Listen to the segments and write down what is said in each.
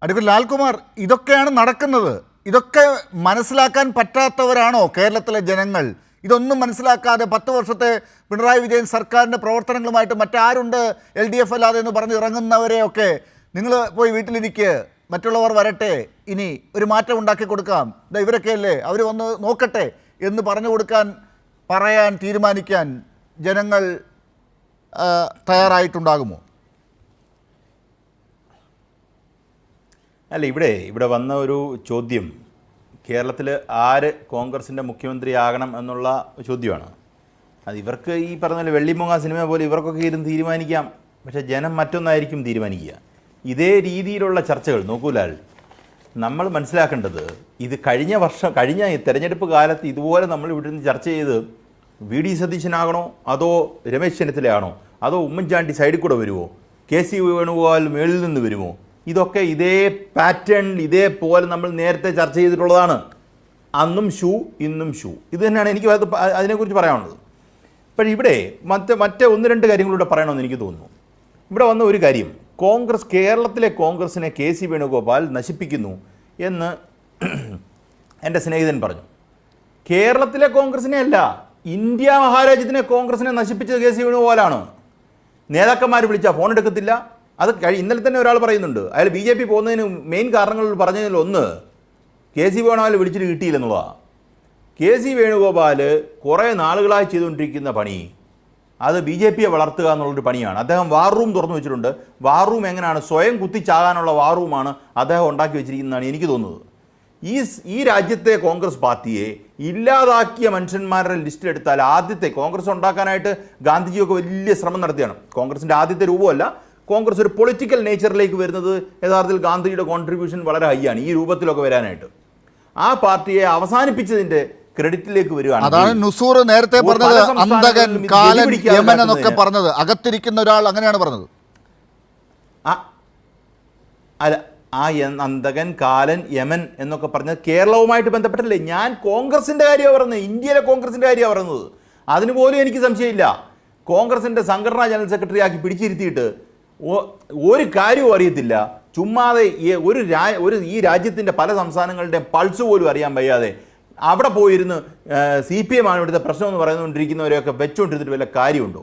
Advocate Lalkumar, ഇതൊക്കെയാണ് നടക്കുന്നത്. ഇതൊക്കെ മനസ്സിലാക്കാൻ പറ്റാത്തവരാണോ കേരളത്തിലെ ജനങ്ങൾ? ഇതൊന്നും മനസ്സിലാക്കാതെ 10 വർഷത്തെ പിണറായി വിജയൻ സർക്കാരിൻ്റെ പ്രവർത്തനങ്ങളുമായിട്ട് മറ്റാരുണ്ട് LDF അല്ലാതെ എന്ന് പറഞ്ഞ് ഇറങ്ങുന്നവരെയൊക്കെ നിങ്ങൾ പോയി വീട്ടിലിരിക്കുക, മറ്റുള്ളവർ വരട്ടെ, ഇനി ഒരു മാറ്റം ഉണ്ടാക്കി കൊടുക്കാം, ഇവരൊക്കെയല്ലേ അവർ വന്ന് നോക്കട്ടെ എന്ന് പറഞ്ഞു കൊടുക്കാൻ, പറയാൻ, തീരുമാനിക്കാൻ ജനങ്ങൾ തയ്യാറായിട്ടുണ്ടാകുമോ? അല്ല, ഇവിടെ വന്ന ഒരു ചോദ്യം കേരളത്തിൽ ആര് കോൺഗ്രസിൻ്റെ മുഖ്യമന്ത്രിയാകണം എന്നുള്ള ചോദ്യമാണ്. അത് ഇവർക്ക് ഈ പറഞ്ഞ വെള്ളിമൂങ്ങ സിനിമ പോലെ ഇവർക്കൊക്കെ ഇരുന്ന് തീരുമാനിക്കാം, പക്ഷേ ജനം മറ്റൊന്നായിരിക്കും തീരുമാനിക്കുക. ഇതേ രീതിയിലുള്ള ചർച്ചകൾ നോക്കൂലാൽ, നമ്മൾ മനസ്സിലാക്കേണ്ടത് ഇത് കഴിഞ്ഞ തെരഞ്ഞെടുപ്പ് കാലത്ത് ഇതുപോലെ നമ്മൾ ഇവിടെ നിന്ന് ചർച്ച ചെയ്ത് VD സതീശനാകണോ അതോ രമേശ് ചെന്നിത്തലയാണോ അതോ ഉമ്മൻചാണ്ടി സൈഡിൽ കൂടെ വരുമോ, KC വേണുഗോപാൽ മേളിൽ നിന്ന് വരുമോ, ഇതൊക്കെ ഇതേ പാറ്റേൺ ഇതേപോലെ നമ്മൾ നേരത്തെ ചർച്ച ചെയ്തിട്ടുള്ളതാണ്. അന്നും ഷൂ ഇന്നും ഷൂ. ഇത് തന്നെയാണ് എനിക്ക് അതിനെക്കുറിച്ച് പറയാനുള്ളത്. പക്ഷേ ഇവിടെ മറ്റ് 1-2 കാര്യങ്ങളിലൂടെ പറയണമെന്ന് എനിക്ക് തോന്നുന്നു. ഇവിടെ വന്ന ഒരു കാര്യം, കേരളത്തിലെ കോൺഗ്രസിനെ KC വേണുഗോപാൽ നശിപ്പിക്കുന്നു എന്ന് എൻ്റെ സ്നേഹിതൻ പറഞ്ഞു. കേരളത്തിലെ കോൺഗ്രസിനെ അല്ല, ഇന്ത്യ മഹാരാജ്യത്തിനെ കോൺഗ്രസിനെ നശിപ്പിച്ചത് KC വേണുഗോപാലാണ്. നേതാക്കന്മാർ വിളിച്ചാൽ ഫോൺ എടുക്കത്തില്ല. അത് ഇന്നലെ തന്നെ ഒരാൾ പറയുന്നുണ്ട്, അയാൾ BJP പോകുന്നതിന് മെയിൻ കാരണങ്ങൾ പറഞ്ഞതിലൊന്ന് KC വേണുഗോപാൽ വിളിച്ചിട്ട് കിട്ടിയില്ലെന്നുള്ളതാണ്. KC വേണുഗോപാൽ കുറേ നാളുകളായി ചെയ്തുകൊണ്ടിരിക്കുന്ന പണി അത് BJPയെ വളർത്തുക എന്നുള്ളൊരു പണിയാണ്. അദ്ദേഹം വാർ റൂം തുറന്നു വെച്ചിട്ടുണ്ട്. വാർ റൂം എങ്ങനെയാണ് സ്വയം കുത്തിച്ചാകാനുള്ള വാർ റൂമാണ് അദ്ദേഹം ഉണ്ടാക്കി വെച്ചിരിക്കുന്നതാണ് എനിക്ക് തോന്നുന്നത്. ഈ രാജ്യത്തെ കോൺഗ്രസ് പാർട്ടിയെ ഇല്ലാതാക്കിയ മനുഷ്യന്മാരുടെ ലിസ്റ്റിലെടുത്താൽ ആദ്യത്തെ കോൺഗ്രസ് ഉണ്ടാക്കാനായിട്ട് ഗാന്ധിജിയൊക്കെ വലിയ ശ്രമം നടത്തിയാണ്. കോൺഗ്രസിൻ്റെ ആദ്യത്തെ രൂപമല്ല, കോൺഗ്രസ് ഒരു പൊളിറ്റിക്കൽ നേച്ചറിലേക്ക് വരുന്നത് യഥാർത്ഥത്തിൽ ഗാന്ധിജിയുടെ കോൺട്രിബ്യൂഷൻ വളരെ ഹൈ ആണ് ഈ രൂപത്തിലൊക്കെ വരാനായിട്ട്. ആ പാർട്ടിയെ അവസാനിപ്പിച്ചതിൻ്റെ ക്രെഡിറ്റിലേക്ക് വരികയാണ്. അതാണ് നുസൂർ നേരത്തെ പറഞ്ഞത്, അന്തകൻ, കാലൻ, യമൻ എന്നൊക്കെ പറഞ്ഞത്. അകത്തിരിക്കുന്ന ഒരാൾ അങ്ങനെയാണ് പറഞ്ഞത്. അല്ല, ആ അന്തകൻ, കാലൻ, യമൻ എന്നൊക്കെ പറഞ്ഞത് കേരളവുമായിട്ട് ബന്ധപ്പെട്ടല്ലേ? ഞാൻ കോൺഗ്രസിൻ്റെ കാര്യമാണ് പറയുന്നത്, ഇന്ത്യയിലെ കോൺഗ്രസിൻ്റെ കാര്യമാണ് പറയുന്നത്. അതിനുപോലും എനിക്ക് സംശയമില്ല. കോൺഗ്രസിൻ്റെ സംഘടനാ ജനറൽ സെക്രട്ടറി ആക്കി പിടിച്ചിരുത്തിയിട്ട് ഒരു കാര്യവും അറിയത്തില്ല, ചുമ്മാതെ ഈ രാജ്യത്തിൻ്റെ പല സംസ്ഥാനങ്ങളുടെയും പൾസ് പോലും അറിയാൻ വയ്യാതെ അവിടെ പോയിരുന്ന് CPM ആണ് ഇവിടുത്തെ പ്രശ്നം എന്ന് പറയുന്നുകൊണ്ടിരിക്കുന്നവരെയൊക്കെ വെച്ചുകൊണ്ടിരുന്നിട്ട് വല്ല കാര്യമുണ്ടോ?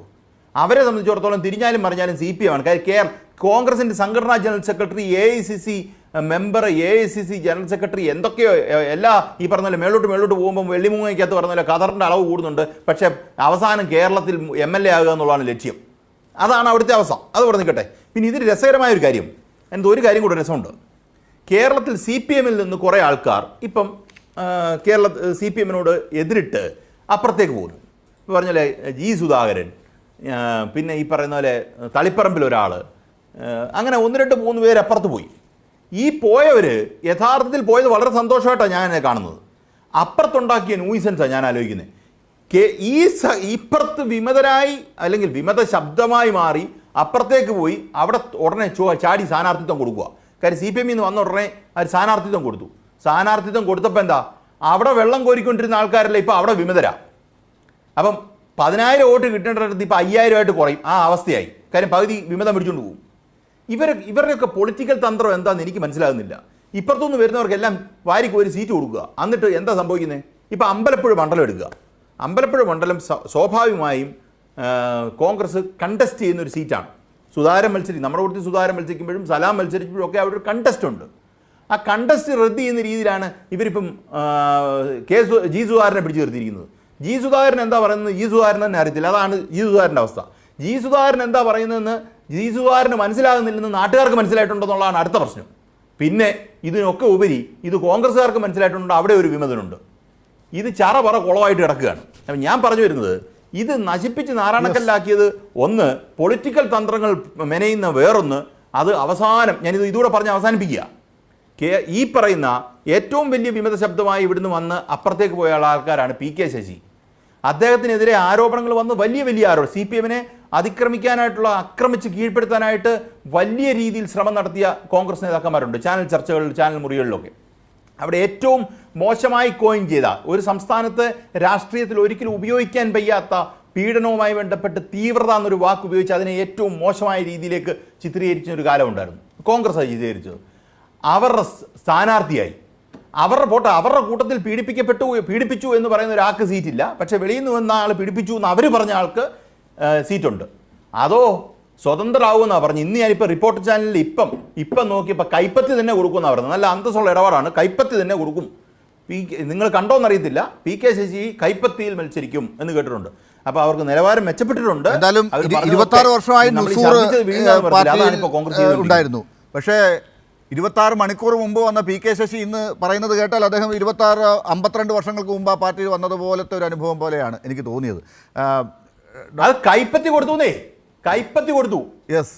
അവരെ സംബന്ധിച്ചിടത്തോളം തിരിഞ്ഞാലും പറഞ്ഞാലും CPM ആണ്. കാര്യം കോൺഗ്രസിൻ്റെ സംഘടനാ general secretary, AICC member, AICC general secretary, എന്തൊക്കെയോ എല്ലാ ഈ പറഞ്ഞ പോലെ മേളോട്ട് പോകുമ്പോൾ വെള്ളിമൂങ്ങയ്ക്കകത്ത് പറഞ്ഞ പോലെ ഖദറിൻ്റെ അളവ് കൂടുന്നുണ്ട്. പക്ഷേ അവസാനം കേരളത്തിൽ MLA ആകുക എന്നുള്ളതാണ് ലക്ഷ്യം. അതാണ് അവിടുത്തെ അവസ്ഥ. അത് പറഞ്ഞിക്കട്ടെ. പിന്നെ ഇതിൽ രസകരമായൊരു കാര്യം, ഒരു കാര്യം കൂടെ രസമുണ്ട്. കേരളത്തിൽ CPMൽ നിന്ന് കുറേ ആൾക്കാർ ഇപ്പം CPMനോട് എതിരിട്ട് അപ്പുറത്തേക്ക് പോകുന്നു. ഇപ്പോൾ പറഞ്ഞാൽ G സുധാകരൻ, പിന്നെ ഈ പറയുന്ന പോലെ തളിപ്പറമ്പിൽ ഒരാൾ, അങ്ങനെ 1, 2, 3 പേര് അപ്പുറത്ത് പോയി. ഈ പോയവർ യഥാർത്ഥത്തിൽ പോയത് വളരെ സന്തോഷമായിട്ടാണ് ഞാൻ കാണുന്നത്. അപ്പുറത്തുണ്ടാക്കിയ ന്യൂസൻസാണ് ഞാൻ ആലോചിക്കുന്നത്. ഇപ്പുറത്ത് വിമതരായി അല്ലെങ്കിൽ വിമത ശബ്ദമായി മാറി അപ്പുറത്തേക്ക് പോയി അവിടെ ഉടനെ ചാടി സ്ഥാനാർത്ഥിത്വം കൊടുക്കുക. കാര്യം CPMൽ നിന്ന് വന്ന ഉടനെ അവർ സ്ഥാനാർത്ഥിത്വം കൊടുത്തു. സ്ഥാനാർത്ഥിത്വം കൊടുത്തപ്പോൾ എന്താ, അവിടെ വെള്ളം കോരിക്കൊണ്ടിരുന്ന ആൾക്കാരല്ല ഇപ്പോൾ അവിടെ വിമതരാ. അപ്പം 10,000 വോട്ട് കിട്ടേണ്ടത് ഇപ്പോൾ 5,000 കുറയും. ആ അവസ്ഥയായി. കാര്യം പകുതി വിമതം പിടിച്ചുകൊണ്ട് പോകും. ഇവരുടെയൊക്കെ പൊളിറ്റിക്കൽ തന്ത്രം എന്താണെന്ന് എനിക്ക് മനസ്സിലാകുന്നില്ല. ഇപ്പുറത്തുനിന്ന് വരുന്നവർക്കെല്ലാം വാരിക്ക് ഒരു സീറ്റ് കൊടുക്കുക. എന്നിട്ട് എന്താ സംഭവിക്കുന്നത്? ഇപ്പോൾ അമ്പലപ്പുഴ മണ്ഡലം എടുക്കുക. അമ്പലപ്പുഴ മണ്ഡലം സ്വാഭാവികമായും കോൺഗ്രസ് കണ്ടസ്റ്റ് ചെയ്യുന്നൊരു സീറ്റാണ്. സുധാകരൻ മത്സരിക്കും, നമ്മുടെ കൂട്ടത്തിൽ സുധാകരൻ മത്സരിക്കുമ്പോഴും സലാം മത്സരിക്കുമ്പോഴും ഒക്കെ അവിടെ ഒരു കണ്ടസ്റ്റ് ഉണ്ട്. ആ കണ്ടസ്റ്റ് റദ്ദ് ചെയ്യുന്ന രീതിയിലാണ് ഇവരിപ്പം G സുധാകരനെ പിടിച്ചു നിർത്തിയിരിക്കുന്നത്. G സുധാകരൻ എന്താ പറയുന്നത് G സുധാകരൻ തന്നെ അറിയത്തില്ല. അതാണ് G സുധാകരൻ്റെ അവസ്ഥ. G സുധാകരൻ എന്താ പറയുന്നതെന്ന് G സുധാകരന് മനസ്സിലാകുന്നില്ലെന്ന് നാട്ടുകാർക്ക് മനസ്സിലായിട്ടുണ്ടെന്നുള്ളതാണ് അടുത്ത പ്രശ്നം. പിന്നെ ഇതിനൊക്കെ ഉപരി ഇത് കോൺഗ്രസ്സുകാർക്ക് മനസ്സിലായിട്ടുണ്ടോ അവിടെ ഒരു വിമതനുണ്ട്. ഇത് ചറപറ കുളമായിട്ട് കിടക്കുകയാണ്. അപ്പം ഞാൻ പറഞ്ഞു വരുന്നത്, ഇത് നശിപ്പിച്ച് നാരായണക്കല്ലാക്കിയത് ഒന്ന്, പൊളിറ്റിക്കൽ തന്ത്രങ്ങൾ മെനയുന്ന വേറൊന്ന്, അത് അവസാനം ഇതുകൂടെ പറഞ്ഞ് അവസാനിപ്പിക്കുക. ഈ പറയുന്ന ഏറ്റവും വലിയ വിമത ശബ്ദമായി ഇവിടുന്ന് വന്ന് അപ്പുറത്തേക്ക് പോയ ആൾക്കാരാണ് PK ശശി. അദ്ദേഹത്തിനെതിരെ ആരോപണങ്ങൾ വന്ന് വലിയ ആരോപണം, CPMനെ ആക്രമിച്ച് കീഴ്പ്പെടുത്താനായിട്ട് വലിയ രീതിയിൽ ശ്രമം നടത്തിയ കോൺഗ്രസ് നേതാക്കന്മാരുണ്ട്. ചാനൽ ചർച്ചകളിൽ, ചാനൽ മുറികളിലൊക്കെ. അവിടെ ഏറ്റവും മോശമായി കോയിൻ ചെയ്ത ഒരു സംസ്ഥാനത്ത് രാഷ്ട്രീയത്തിൽ ഒരിക്കലും ഉപയോഗിക്കാൻ വയ്യാത്ത പീഡനവുമായി ബന്ധപ്പെട്ട് തീവ്രത എന്നൊരു വാക്ക് ഉപയോഗിച്ച് അതിനെ ഏറ്റവും മോശമായ രീതിയിലേക്ക് ചിത്രീകരിച്ച ഒരു കാലമുണ്ടായിരുന്നു. കോൺഗ്രസ് അത് ചിത്രീകരിച്ചത്. അവരുടെ സ്ഥാനാർത്ഥിയായി, അവരുടെ വോട്ട് അവരുടെ കൂട്ടത്തിൽ പീഡിപ്പിച്ചു എന്ന് പറയുന്ന ഒരാൾക്ക് സീറ്റില്ല. പക്ഷെ വെളിയിൽ നിന്ന് വന്ന ആൾ പീഡിപ്പിച്ചു എന്ന് അവർ പറഞ്ഞ ആൾക്ക് സീറ്റുണ്ട്. അതോ സ്വതന്ത്രരാകുമെന്നാണ് പറഞ്ഞു. ഇന്ന് ഞാനിപ്പോൾ റിപ്പോർട്ടർ ചാനലിൽ ഇപ്പം നോക്കിയപ്പോൾ കൈപ്പത്തി തന്നെ കൊടുക്കുമെന്നാണ് പറയുന്നത്. നല്ല അന്തസ്സുള്ള ഇടപാടാണ്. കൈപ്പത്തി തന്നെ കൊടുക്കും. നിങ്ങൾ കണ്ടോന്നറിയത്തില്ല, PK ശശി കൈപ്പത്തിയിൽ മത്സരിക്കും എന്ന് കേട്ടിട്ടുണ്ട്. അപ്പോൾ അവർക്ക് നിലവാരം മെച്ചപ്പെട്ടിട്ടുണ്ട്. എന്തായാലും അവർ പറഞ്ഞതൊക്കെ 26 വർഷമായി നമ്മൾ ഈ നുസൂർ ഛർദ്ദിച്ചത് വീഴുന്നതെന്ന് പറഞ്ഞില്ല. അതാണ് ഇപ്പോൾ കോൺഗ്രസ് ചെയ്തുകൊണ്ടിരിക്കുന്നത്. ഉണ്ടായിരുന്നു. പക്ഷേ 26 മണിക്കൂർ മുമ്പ് വന്ന PK ശശി ഇന്ന് പറയുന്നത് കേട്ടാൽ അദ്ദേഹം 52 വർഷങ്ങൾക്ക് മുമ്പ് ആ പാർട്ടിയിൽ വന്നതുപോലത്തെ ഒരു അനുഭവം പോലെയാണ് എനിക്ക് തോന്നിയത്. അത് കൈപ്പത്തി കൊടുത്തു. യെസ്.